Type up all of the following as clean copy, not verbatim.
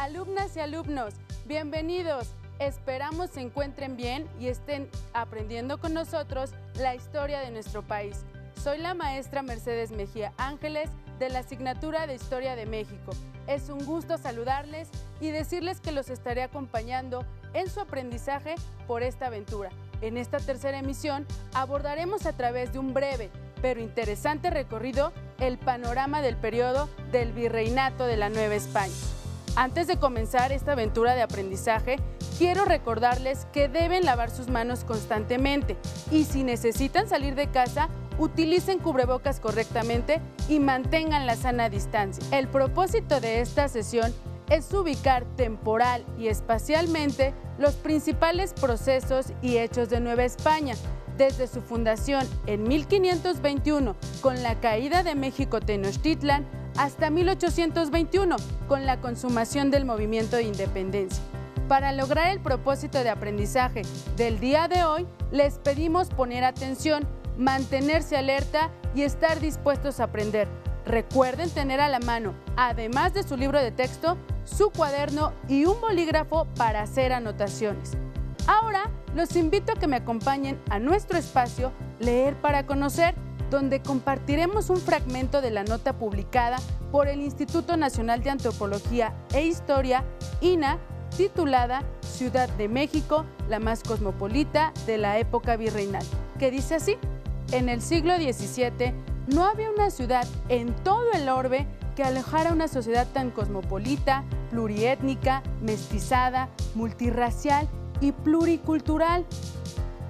Alumnas y alumnos, bienvenidos. Esperamos se encuentren bien y estén aprendiendo con nosotros la historia de nuestro país. Soy la maestra Mercedes Mejía Ángeles de la asignatura de Historia de México. Es un gusto saludarles y decirles que los estaré acompañando en su aprendizaje por esta aventura. En esta tercera emisión abordaremos a través de un breve pero interesante recorrido el panorama del periodo del Virreinato de la Nueva España. Antes de comenzar esta aventura de aprendizaje, quiero recordarles que deben lavar sus manos constantemente y si necesitan salir de casa, utilicen cubrebocas correctamente y mantengan la sana distancia. El propósito de esta sesión es ubicar temporal y espacialmente los principales procesos y hechos de Nueva España, desde su fundación en 1521 con la caída de México Tenochtitlan hasta 1821 con la consumación del movimiento de independencia. Para lograr el propósito de aprendizaje del día de hoy, les pedimos poner atención, mantenerse alerta y estar dispuestos a aprender. Recuerden tener a la mano, además de su libro de texto, su cuaderno y un bolígrafo para hacer anotaciones. Ahora los invito a que me acompañen a nuestro espacio Leer para Conocer, donde compartiremos un fragmento de la nota publicada por el Instituto Nacional de Antropología e Historia, INAH, titulada Ciudad de México, la más cosmopolita de la época virreinal, que dice así: en el siglo XVII no había una ciudad en todo el orbe que alojara una sociedad tan cosmopolita, pluriétnica, mestizada, multirracial y pluricultural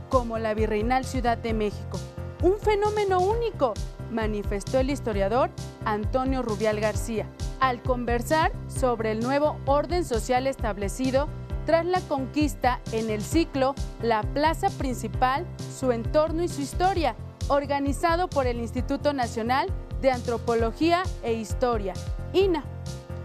como la virreinal Ciudad de México. Un fenómeno único, manifestó el historiador Antonio Rubial García, al conversar sobre el nuevo orden social establecido tras la conquista en el ciclo La Plaza Principal, su entorno y su historia, organizado por el Instituto Nacional de Antropología e Historia, INAH.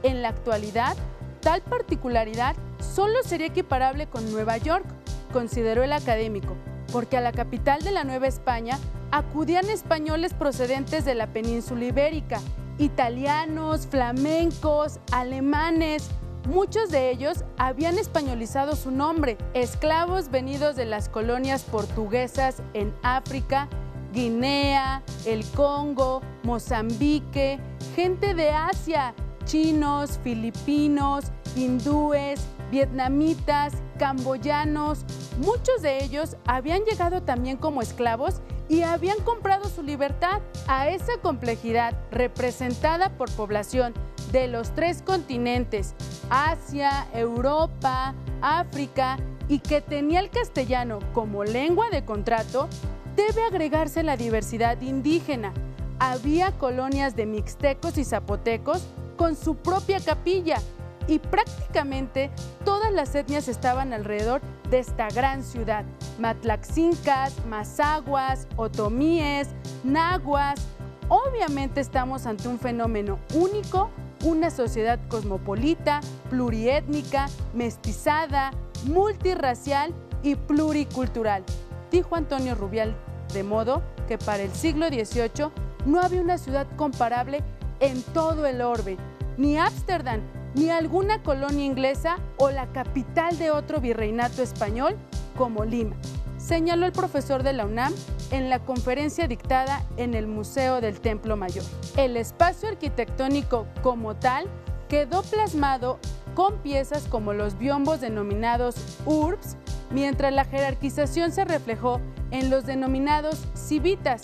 En la actualidad, tal particularidad solo sería equiparable con Nueva York, consideró el académico, porque a la capital de la Nueva España acudían españoles procedentes de la península ibérica, italianos, flamencos, alemanes. Muchos de ellos habían españolizado su nombre, esclavos venidos de las colonias portuguesas en África, Guinea, el Congo, Mozambique, gente de Asia, chinos, filipinos, hindúes, vietnamitas, camboyanos. Muchos de ellos habían llegado también como esclavos y habían comprado su libertad. A esa complejidad representada por población de los tres continentes, Asia, Europa, África, y que tenía el castellano como lengua de contrato, debe agregarse la diversidad indígena. Había colonias de mixtecos y zapotecos con su propia capilla y prácticamente todas las etnias estaban alrededor de esta gran ciudad. Matlaxincas, mazaguas, otomíes, nahuas. Obviamente estamos ante un fenómeno único, una sociedad cosmopolita, pluriétnica, mestizada, multirracial y pluricultural, dijo Antonio Rubial, de modo que para el siglo XVIII no había una ciudad comparable en todo el orbe, ni Ámsterdam, ni alguna colonia inglesa o la capital de otro virreinato español como Lima, señaló el profesor de la UNAM en la conferencia dictada en el Museo del Templo Mayor. El espacio arquitectónico como tal quedó plasmado con piezas como los biombos denominados urbs, mientras la jerarquización se reflejó en los denominados civitas,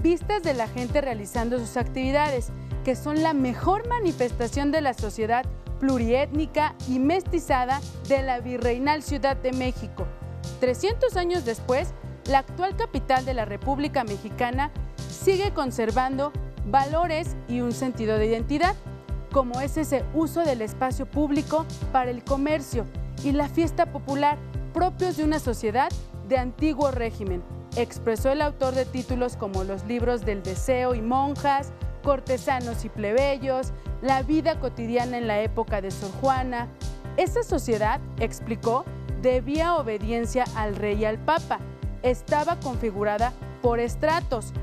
vistas de la gente realizando sus actividades, que son la mejor manifestación de la sociedad pluriétnica y mestizada de la virreinal Ciudad de México. 300 años después, la actual capital de la República Mexicana sigue conservando valores y un sentido de identidad, como es ese uso del espacio público para el comercio y la fiesta popular propios de una sociedad de antiguo régimen, expresó el autor de títulos como los libros del Deseo y Monjas, Cortesanos y Plebeyos, La vida cotidiana en la época de Sor Juana. Esa sociedad, explicó, debía obediencia al rey y al papa. Estaba configurada por estratos,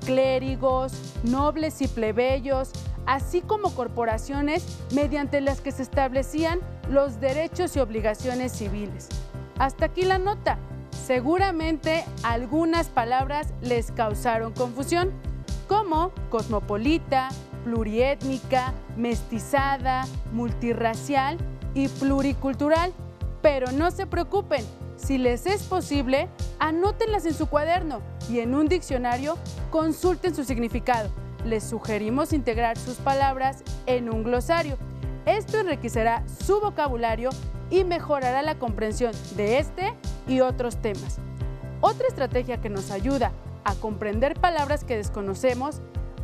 clérigos, nobles y plebeyos, así como corporaciones mediante las que se establecían los derechos y obligaciones civiles. Hasta aquí la nota. Seguramente algunas palabras les causaron confusión, como cosmopolita, pluriétnica, mestizada, multirracial y pluricultural. Pero no se preocupen, si les es posible, anótenlas en su cuaderno y en un diccionario consulten su significado. Les sugerimos integrar sus palabras en un glosario. Esto enriquecerá su vocabulario y mejorará la comprensión de este y otros temas. Otra estrategia que nos ayuda a comprender palabras que desconocemos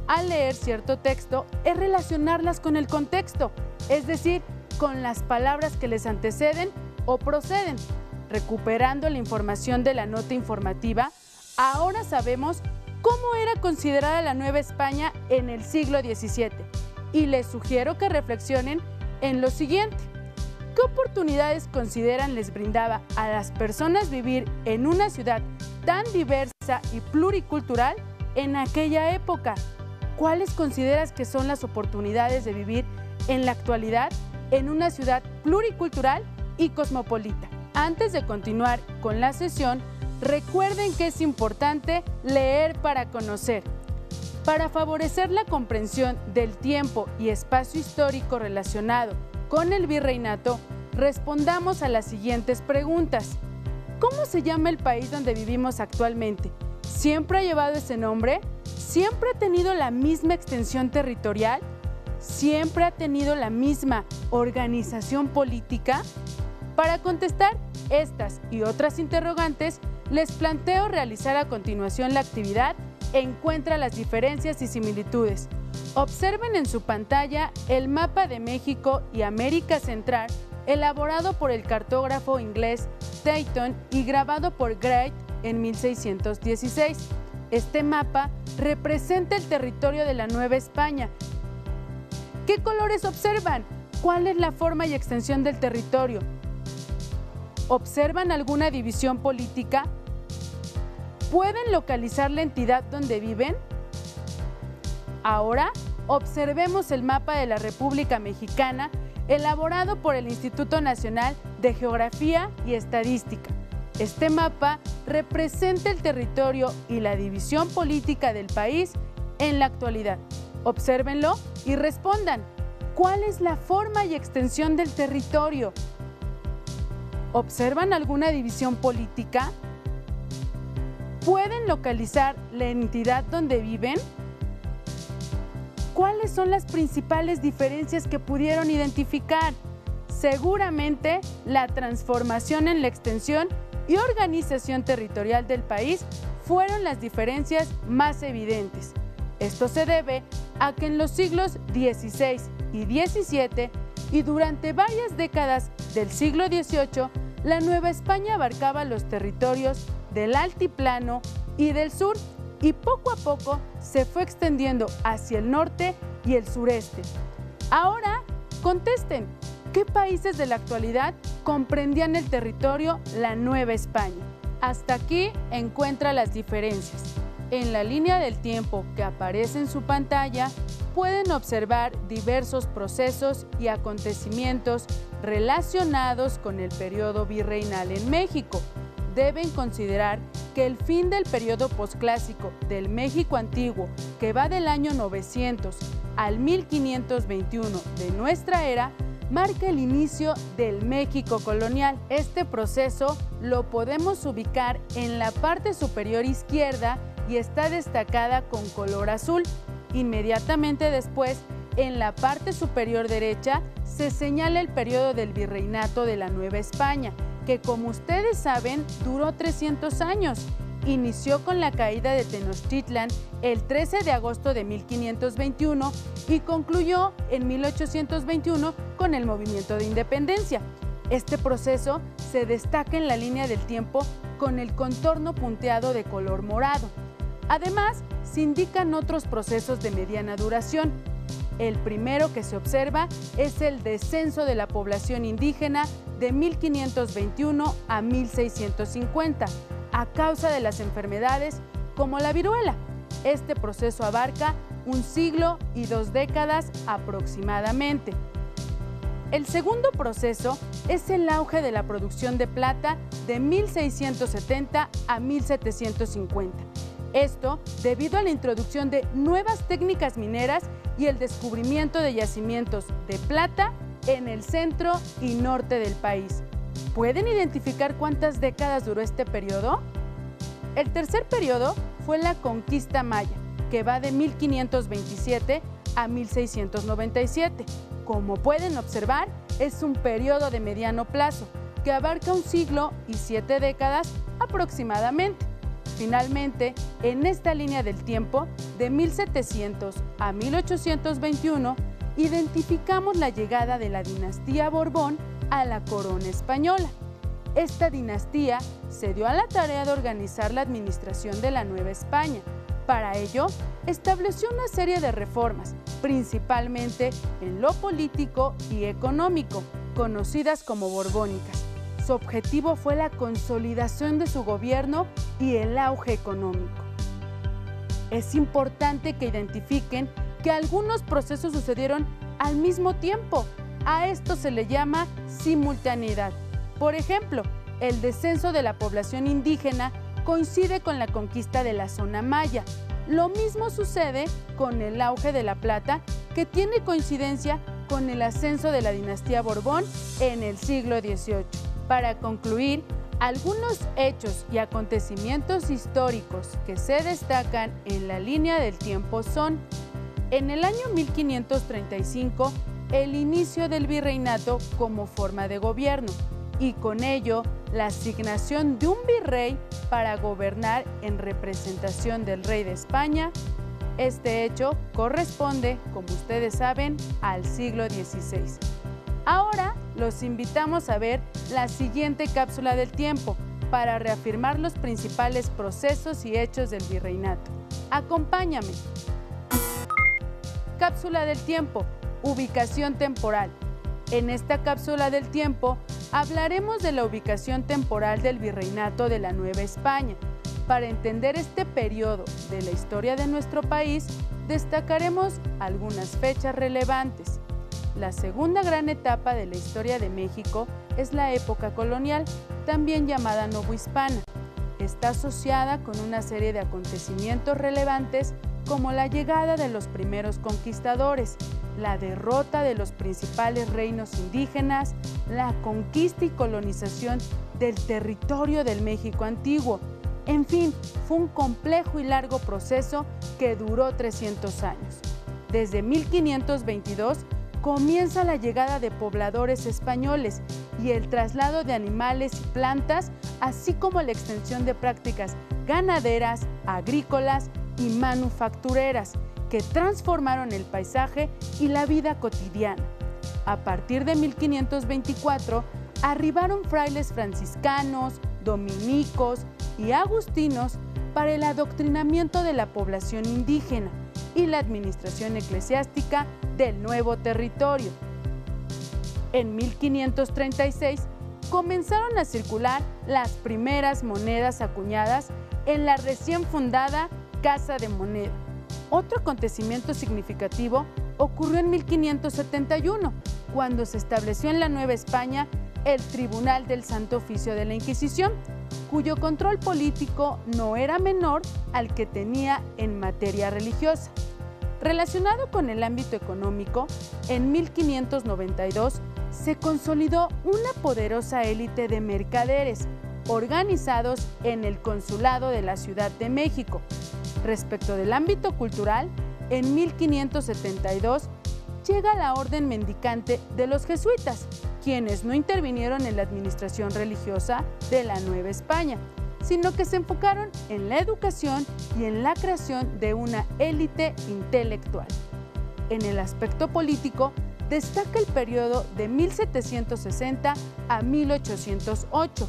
al leer cierto texto es relacionarlas con el contexto, es decir, con las palabras que les anteceden o proceden. Recuperando la información de la nota informativa, ahora sabemos cómo era considerada la Nueva España en el siglo XVII y les sugiero que reflexionen en lo siguiente. ¿Qué oportunidades consideran les brindaba a las personas vivir en una ciudad tan diversa y pluricultural en aquella época? ¿Cuáles consideras que son las oportunidades de vivir en la actualidad en una ciudad pluricultural y cosmopolita? Antes de continuar con la sesión, recuerden que es importante leer para conocer. Para favorecer la comprensión del tiempo y espacio histórico relacionado con el virreinato, respondamos a las siguientes preguntas. ¿Cómo se llama el país donde vivimos actualmente? ¿Siempre ha llevado ese nombre? ¿Siempre ha tenido la misma extensión territorial? ¿Siempre ha tenido la misma organización política? Para contestar estas y otras interrogantes, les planteo realizar a continuación la actividad Encuentra las diferencias y similitudes. Observen en su pantalla el mapa de México y América Central elaborado por el cartógrafo inglés Dayton y grabado por Gray en 1616. Este mapa representa el territorio de la Nueva España. ¿Qué colores observan? ¿Cuál es la forma y extensión del territorio? ¿Observan alguna división política? ¿Pueden localizar la entidad donde viven? Ahora, observemos el mapa de la República Mexicana elaborado por el Instituto Nacional de Geografía y Estadística. Este mapa representa el territorio y la división política del país en la actualidad. Obsérvenlo y respondan. ¿Cuál es la forma y extensión del territorio? ¿Observan alguna división política? ¿Pueden localizar la entidad donde viven? ¿Cuáles son las principales diferencias que pudieron identificar? Seguramente la transformación en la extensión y organización territorial del país fueron las diferencias más evidentes. Esto se debe a que en los siglos XVI y XVII y durante varias décadas del siglo XVIII, la Nueva España abarcaba los territorios del altiplano y del sur y poco a poco se fue extendiendo hacia el norte y el sureste. Ahora, contesten, ¿qué países de la actualidad comprendían el territorio la Nueva España? Hasta aquí encuentra las diferencias. En la línea del tiempo que aparece en su pantalla, pueden observar diversos procesos y acontecimientos relacionados con el periodo virreinal en México. Deben considerar que el fin del periodo posclásico del México antiguo, que va del año 900 al 1521 de nuestra era, marca el inicio del México colonial. Este proceso lo podemos ubicar en la parte superior izquierda y está destacada con color azul. Inmediatamente después, en la parte superior derecha, se señala el periodo del virreinato de la Nueva España, que como ustedes saben, duró 300 años. Inició con la caída de Tenochtitlan el 13 de agosto de 1521 y concluyó en 1821 con el movimiento de independencia. Este proceso se destaca en la línea del tiempo con el contorno punteado de color morado. Además, se indican otros procesos de mediana duración. El primero que se observa es el descenso de la población indígena de 1521 a 1650, a causa de las enfermedades como la viruela. Este proceso abarca un siglo y 2 décadas aproximadamente. El segundo proceso es el auge de la producción de plata de 1670 a 1750. Esto debido a la introducción de nuevas técnicas mineras y el descubrimiento de yacimientos de plata en el centro y norte del país. ¿Pueden identificar cuántas décadas duró este periodo? El tercer periodo fue la conquista maya, que va de 1527 a 1697. Como pueden observar, es un periodo de mediano plazo que abarca un siglo y 7 décadas aproximadamente. Finalmente, en esta línea del tiempo, de 1700 a 1821, identificamos la llegada de la dinastía Borbón a la corona española. Esta dinastía se dio a la tarea de organizar la administración de la Nueva España. Para ello, estableció una serie de reformas, principalmente en lo político y económico, conocidas como borbónicas. Su objetivo fue la consolidación de su gobierno y el auge económico. Es importante que identifiquen que algunos procesos sucedieron al mismo tiempo. A esto se le llama simultaneidad. Por ejemplo, el descenso de la población indígena coincide con la conquista de la zona maya. Lo mismo sucede con el auge de la plata, que tiene coincidencia con el ascenso de la dinastía Borbón en el siglo XVIII. Para concluir, algunos hechos y acontecimientos históricos que se destacan en la línea del tiempo son: en el año 1535, el inicio del virreinato como forma de gobierno, y con ello la asignación de un virrey para gobernar en representación del rey de España. Este hecho corresponde, como ustedes saben, al siglo XVI. Ahora los invitamos a ver la siguiente cápsula del tiempo para reafirmar los principales procesos y hechos del virreinato. Acompáñame. Cápsula del tiempo, ubicación temporal. En esta cápsula del tiempo hablaremos de la ubicación temporal del virreinato de la Nueva España. Para entender este periodo de la historia de nuestro país, destacaremos algunas fechas relevantes. La segunda gran etapa de la historia de México es la época colonial, también llamada novohispana. Está asociada con una serie de acontecimientos relevantes como la llegada de los primeros conquistadores, la derrota de los principales reinos indígenas, la conquista y colonización del territorio del México antiguo. En fin, fue un complejo y largo proceso que duró 300 años. Desde 1522 comienza la llegada de pobladores españoles y el traslado de animales y plantas, así como la extensión de prácticas ganaderas, agrícolas y manufactureras que transformaron el paisaje y la vida cotidiana. A partir de 1524 arribaron frailes franciscanos, dominicos y agustinos para el adoctrinamiento de la población indígena y la administración eclesiástica del nuevo territorio. En 1536 comenzaron a circular las primeras monedas acuñadas en la recién fundada Casa de Moneda. Otro acontecimiento significativo ocurrió en 1571, cuando se estableció en la Nueva España el Tribunal del Santo Oficio de la Inquisición, cuyo control político no era menor al que tenía en materia religiosa. Relacionado con el ámbito económico, en 1592 se consolidó una poderosa élite de mercaderes organizados en el Consulado de la Ciudad de México. Respecto del ámbito cultural, en 1572 llega la orden mendicante de los jesuitas, quienes no intervinieron en la administración religiosa de la Nueva España, sino que se enfocaron en la educación y en la creación de una élite intelectual. En el aspecto político, destaca el periodo de 1760 a 1808,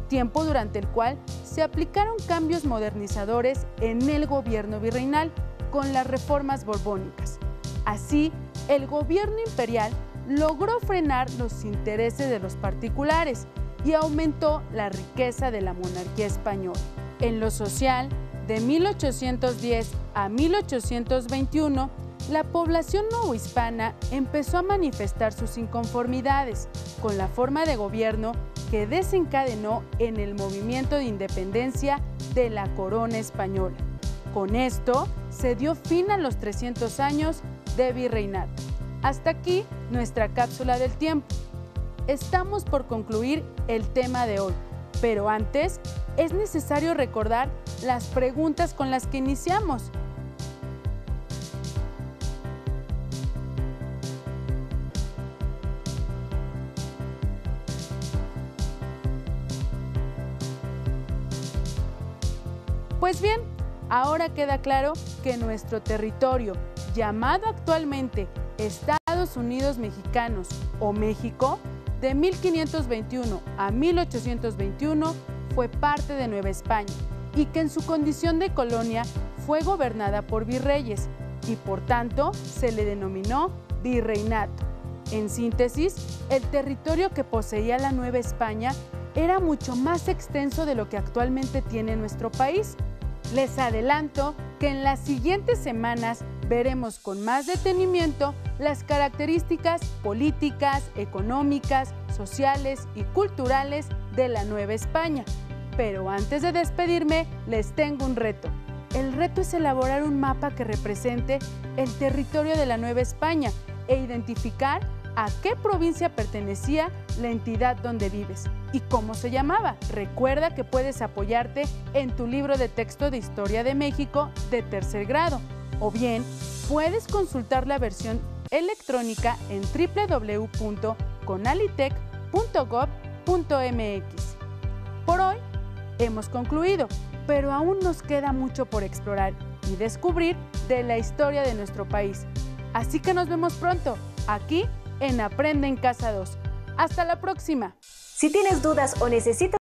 tiempo durante el cual se aplicaron cambios modernizadores en el gobierno virreinal con las reformas borbónicas. Así, el gobierno imperial logró frenar los intereses de los particulares y aumentó la riqueza de la monarquía española. En lo social, de 1810 a 1821, la población novohispana empezó a manifestar sus inconformidades con la forma de gobierno que desencadenó en el movimiento de independencia de la corona española. Con esto se dio fin a los 300 años de virreinato. Hasta aquí nuestra cápsula del tiempo. Estamos por concluir el tema de hoy, pero antes es necesario recordar las preguntas con las que iniciamos. Pues bien, ahora queda claro que nuestro territorio, llamado actualmente Estados Unidos Mexicanos o México, de 1521 a 1821 fue parte de Nueva España y que en su condición de colonia fue gobernada por virreyes y por tanto se le denominó virreinato. En síntesis, el territorio que poseía la Nueva España era mucho más extenso de lo que actualmente tiene nuestro país. Les adelanto que en las siguientes semanas veremos con más detenimiento las características políticas, económicas, sociales y culturales de la Nueva España. Pero antes de despedirme, les tengo un reto. El reto es elaborar un mapa que represente el territorio de la Nueva España e identificar a qué provincia pertenecía la entidad donde vives y cómo se llamaba. Recuerda que puedes apoyarte en tu libro de texto de Historia de México de tercer grado, o bien puedes consultar la versión electrónica en www.conalitec.gov.mx. Por hoy hemos concluido, pero aún nos queda mucho por explorar y descubrir de la historia de nuestro país. Así que nos vemos pronto, aquí en Aprende en Casa 2. ¡Hasta la próxima! Si tienes dudas o necesitas